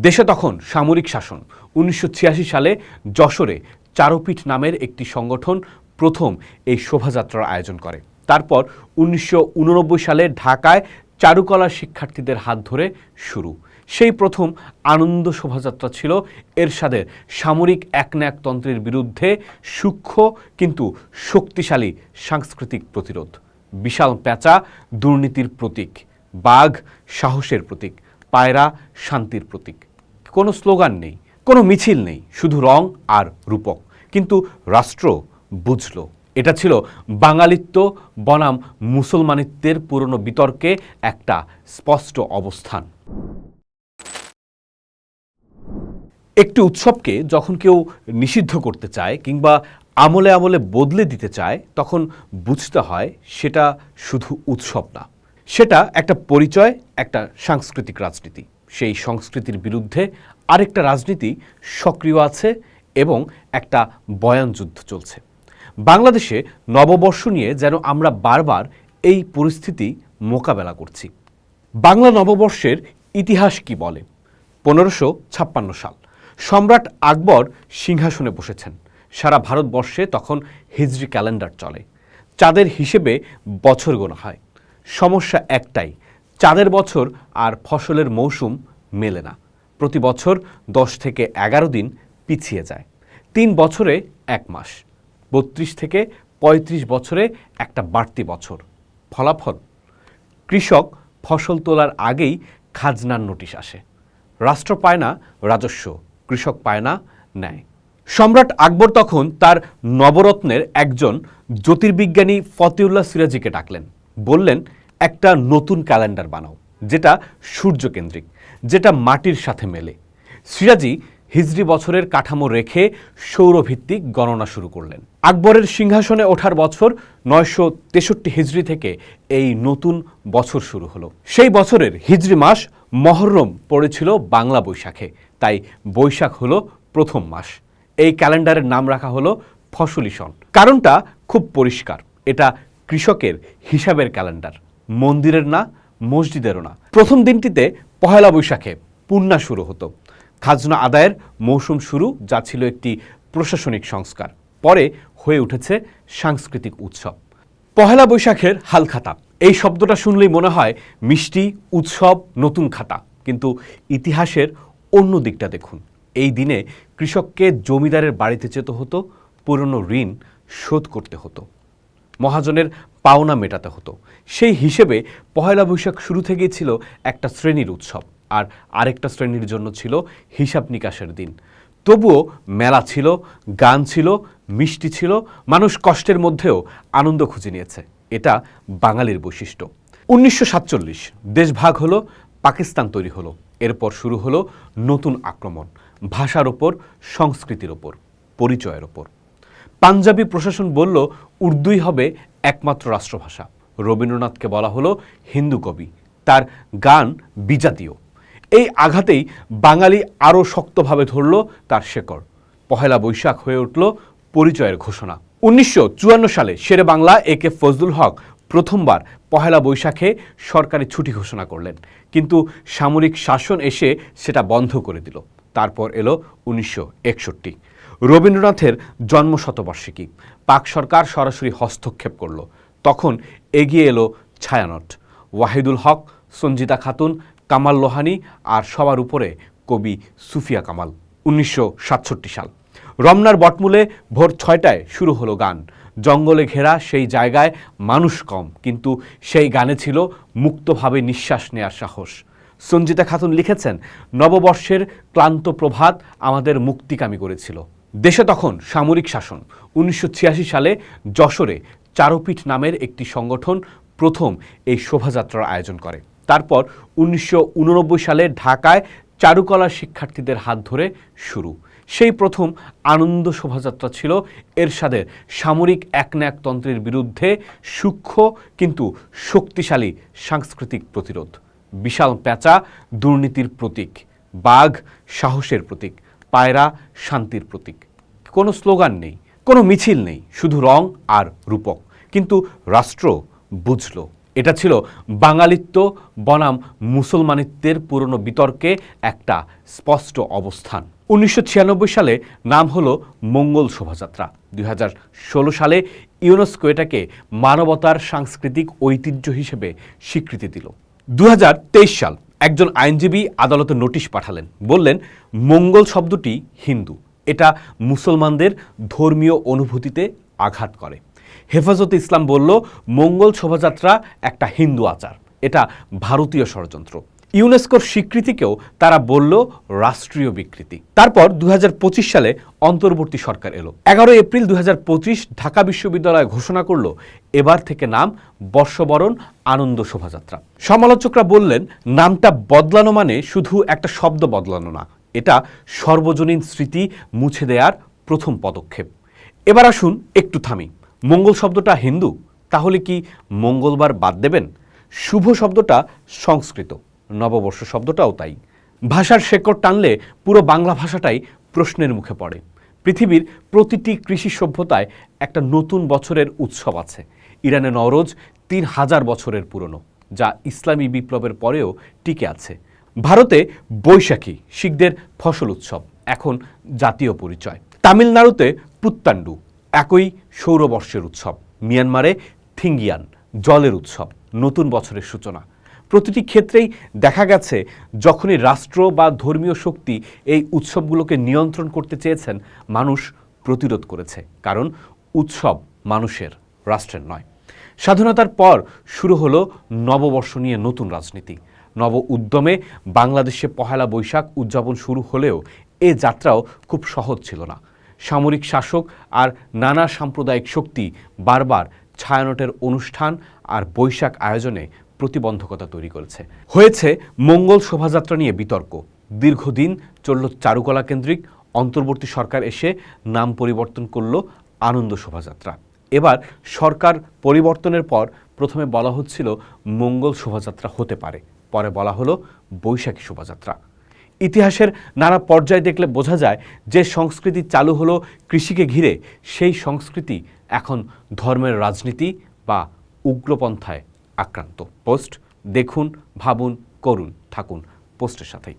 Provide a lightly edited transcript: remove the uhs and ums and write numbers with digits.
দেশে তখন সামরিক শাসন। ১৯৮৬ সালে যশোরে চারুপীঠ নামের একটি সংগঠন প্রথম এই শোভাযাত্রার আয়োজন করে। তারপর ১৯৮৯ সালে ঢাকায় চারুকলা শিক্ষার্থীদের হাত ধরে শুরু। সেই প্রথম আনন্দ শোভাযাত্রা ছিল এরশাদের সামরিক একনায়কতন্ত্রের বিরুদ্ধে সূক্ষ্ম কিন্তু শক্তিশালী সাংস্কৃতিক প্রতিরোধ। বিশাল পেঁচা দুর্নীতির প্রতীক, বাঘ সাহসের প্রতীক, পায়রা শান্তির প্রতীক। কোনো স্লোগান নেই, কোনো মিছিল নেই, শুধু রং আর রূপক। কিন্তু রাষ্ট্র বুঝল। এটা ছিল বাঙালিত্ব বনাম মুসলমানিত্বের পুরনো বিতর্কে একটা স্পষ্ট অবস্থান। একটি উৎসবকে যখন কেউ নিষিদ্ধ করতে চায় কিংবা আমলে আমলে বদলে দিতে চায়, তখন বুঝতে হয় সেটা শুধু উৎসব না, সেটা একটা পরিচয়, একটা সাংস্কৃতিক রাজনীতি। সেই সংস্কৃতির বিরুদ্ধে আরেকটা রাজনীতি সক্রিয় আছে এবং একটা বয়ান যুদ্ধ চলছে। বাংলাদেশে নববর্ষ নিয়ে যেন আমরা বারবার এই পরিস্থিতি মোকাবেলা করছি। বাংলা নববর্ষের ইতিহাস কি বলে? ১৫৫৬ সাল সম্রাট আকবর সিংহাসনে বসেছেন। সারা ভারতবর্ষে তখন হিজরি ক্যালেন্ডার চলে। চাঁদের হিসেবে বছর গোনা হয়। সমস্যা একটাই, চাঁদের বছর আর ফসলের মৌসুম মেলে না। প্রতি বছর ১০ থেকে ১১ দিন পিছিয়ে যায়। ৩ বছরে ১ মাস, ৩২ থেকে ৩৫ বছরে একটা বাড়তি বছর। ফলাফল, কৃষক ফসল তোলার আগেই খাজনার নোটিশ আসে। রাষ্ট্র পায় না রাজস্ব, কৃষক পায় না ন্যায়। সম্রাট আকবর তখন তার নবরত্নের একজন জ্যোতির্বিজ্ঞানী ফতেউল্লাহ সিরাজীকে ডাকলেন। বললেন, একটা নতুন ক্যালেন্ডার বানাও, যেটা সূর্যকেন্দ্রিক, যেটা মাটির সাথে মেলে। সিরাজী হিজরি বছরের কাঠামো রেখে সৌরভিত্তিক গণনা শুরু করলেন। আকবরের সিংহাসনে ওঠার বছর ৯৬৩ হিজরি থেকে এই নতুন বছর শুরু হলো। সেই বছরের হিজরি মাস মহররম পড়েছিল বাংলা বৈশাখে, তাই বৈশাখ হলো প্রথম মাস। এই ক্যালেন্ডারের নাম রাখা হলো ফসলি সন। কারণটা খুব পরিষ্কার, এটা কৃষকের হিসাবের ক্যালেন্ডার, মন্দিরের না, মসজিদেরও না। প্রথম দিনটিতে পহেলা বৈশাখে পূর্ণা শুরু হতো, খাজনা আদায়ের মৌসুম শুরু, যা ছিল একটি প্রশাসনিক সংস্কার, পরে হয়ে উঠেছে সাংস্কৃতিক উৎসব। পহেলা বৈশাখের হালখাতা, এই শব্দটা শুনলেই মনে হয় মিষ্টি, উৎসব, নতুন খাতা। কিন্তু ইতিহাসের অন্য দিকটা দেখুন। এই দিনে কৃষককে জমিদারের বাড়িতে যেতে হতো, পুরনো ঋণ শোধ করতে হতো, মহাজনের পাওনা মেটাতে হতো। সেই হিসেবে পহেলা বৈশাখ শুরু থেকেই ছিল একটা শ্রেণীর উৎসব, আর আরেকটা শ্রেণীর জন্য ছিল হিসাব নিকাশের দিন। তবুও মেলা ছিল, গান ছিল, মিষ্টি ছিল, মানুষ কষ্টের মধ্যেও আনন্দ খুঁজে নিয়েছে। এটা বাঙালির বৈশিষ্ট্য। ১৯৪৭ দেশ ভাগ হলো, পাকিস্তান তৈরি হলো। এরপর শুরু হলো নতুন আক্রমণ, ভাষার ওপর, সংস্কৃতির ওপর, পরিচয়ের ওপর। পাঞ্জাবি প্রশাসন বলল উর্দুই হবে একমাত্র রাষ্ট্রভাষা। রবীন্দ্রনাথকে বলা হলো হিন্দু কবি, তার গান বিজাতীয়। এই আঘাতেই বাঙালি আরও শক্তভাবে ধরল তার শেকড়। পহেলা বৈশাখ হয়ে উঠল পরিচয়ের ঘোষণা। ১৯৫৪ সালে শেরে বাংলা একে ফজলুল হক প্রথমবার পহেলা বৈশাখে সরকারি ছুটি ঘোষণা করলেন, কিন্তু সামরিক শাসন এসে সেটা বন্ধ করে দিল। তারপর এলো ১৯৬১, রবীন্দ্রনাথের জন্মশতবার্ষিকী। পাক সরকার সরাসরি হস্তক্ষেপ করল। তখন এগিয়ে এলো ছায়ানট, ওয়াহিদুল হক, সঞ্জিতা খাতুন, কামাল লোহানী, আর সবার উপরে কবি সুফিয়া কামাল। ১৯৬৭ সাল রমনার বটমূলে ভোর ৬টায় শুরু হলো গান। জঙ্গলে ঘেরা সেই জায়গায় মানুষ কম, কিন্তু সেই গানে ছিল মুক্তভাবে নিঃশ্বাস নেয়ার সাহস। সঞ্জিতা খাতুন লিখেছেন, নববর্ষের ক্লান্ত প্রভাত আমাদের মুক্তিকামী করেছিল। দেশে তখন সামরিক শাসন। ১৯৮৬ সালে যশোরে চারুপীঠ নামের একটি সংগঠন প্রথম এই শোভাযাত্রার আয়োজন করে। তারপর ১৯৮৯ সালে ঢাকায় চারুকলা শিক্ষার্থীদের হাত ধরে শুরু। সেই প্রথম আনন্দ শোভাযাত্রা ছিল এরশাদের সামরিক একনায়কতন্ত্রের বিরুদ্ধে সূক্ষ্ম কিন্তু শক্তিশালী সাংস্কৃতিক প্রতিরোধ। বিশাল পেঁচা দুর্নীতির প্রতীক, বাঘ সাহসের প্রতীক, পায়রা শান্তির প্রতীক। কোনো স্লোগান নেই, কোনো মিছিল নেই, শুধু রং আর রূপক। কিন্তু রাষ্ট্র বুঝল। এটা ছিল বাঙালিত্ব বনাম মুসলমানিত্বের পুরনো বিতর্কে একটা স্পষ্ট অবস্থান। 1996 সালে নাম হলো মঙ্গল শোভাযাত্রা। 2016 সালে ইউনেস্কো এটাকে মানবতার সাংস্কৃতিক ঐতিহ্য হিসেবে স্বীকৃতি দিল। 2023 সাল একজন আইনজীবী আদালতে নোটিশ পাঠালেন, বললেন মঙ্গল শব্দটি হিন্দু, এটা মুসলমানদের ধর্মীয় অনুভূতিতে আঘাত করে। হেফাজতে ইসলাম বলল মঙ্গল শোভাযাত্রা একটা হিন্দু আচার, এটা ভারতীয় ষড়যন্ত্র। ইউনেস্কোর স্বীকৃতিকেও তারা বলল রাষ্ট্রীয় বিকৃতি। তারপর 2025 সালে অন্তর্বর্তী সরকার এলো। 11 এপ্রিল 2025 ঢাকা বিশ্ববিদ্যালয় ঘোষণা করল এবার থেকে নাম বর্ষবরণ আনন্দ শোভাযাত্রা। সমালোচকরা বললেন নামটা বদলানো মানে শুধু একটা শব্দ বদলানো না, এটা সর্বজনীন স্মৃতি মুছে দেওয়ার প্রথম পদক্ষেপ। এবার আসুন একটু থামি। মঙ্গল শব্দটা হিন্দু, তাহলে কি মঙ্গলবার বাদ দেবেন? শুভ শব্দটা সংস্কৃত, নববর্ষ শব্দটাও তাই। ভাষার শেকড় টানলে পুরো বাংলা ভাষাটাই প্রশ্নের মুখে পড়ে। পৃথিবীর প্রতিটি কৃষি সভ্যতায় একটা নতুন বছরের উৎসব আছে। ইরানে নওরোজ 3000 বছরের পুরনো, যা ইসলামী বিপ্লবের পরেও টিকে আছে। ভারতে বৈশাখী শিখদের ফসল উৎসব, এখন জাতীয় পরিচয়। তামিলনাড়ুতে পুত্তান্ডু একই সৌরবর্ষের উৎসব। মিয়ানমারে থিঙ্গিয়ান জলের উৎসব, নতুন বছরের সূচনা। প্রতিটি ক্ষেত্রেই দেখা গেছে যখনই রাষ্ট্র বা ধর্মীয় শক্তি এই উৎসবগুলোকে নিয়ন্ত্রণ করতে চেয়েছেন, মানুষ প্রতিরোধ করেছে, কারণ উৎসব মানুষের, রাষ্ট্রের নয়। স্বাধীনতার পর শুরু হলো নববর্ষ নিয়ে নতুন রাজনীতি। নব উদ্যমে বাংলাদেশে পহেলা বৈশাখ উদযাপন শুরু হলেও এ যাত্রাও খুব সহজ ছিল না। সামরিক শাসক আর নানা সাম্প্রদায়িক শক্তি বারবার ছায়ানটের অনুষ্ঠান আর বৈশাখ আয়োজনে প্রতিবন্ধকতা তৈরি করেছে। হয়েছে মঙ্গল শোভাযাত্রা নিয়ে বিতর্ক। দীর্ঘদিন চলল চারুকলা কেন্দ্রিক, অন্তর্বর্তী সরকার এসে নাম পরিবর্তন করল আনন্দ শোভাযাত্রা। এবার সরকার পরিবর্তনের পর প্রথমে বলা হচ্ছিল মঙ্গল শোভাযাত্রা হতে পারে, পরে বলা হলো বৈশাখী শোভাযাত্রা। ইতিহাসের নানা পর্যায়ে দেখলে বোঝা যায় যে সংস্কৃতি চালু হলো কৃষিকে ঘিরে, সেই সংস্কৃতি এখন ধর্মের রাজনীতি বা উগ্রপন্থায় আক্রান্ত। পোস্ট দেখুন, ভাবুন, করুন, থাকুন পোস্টের সাথেই।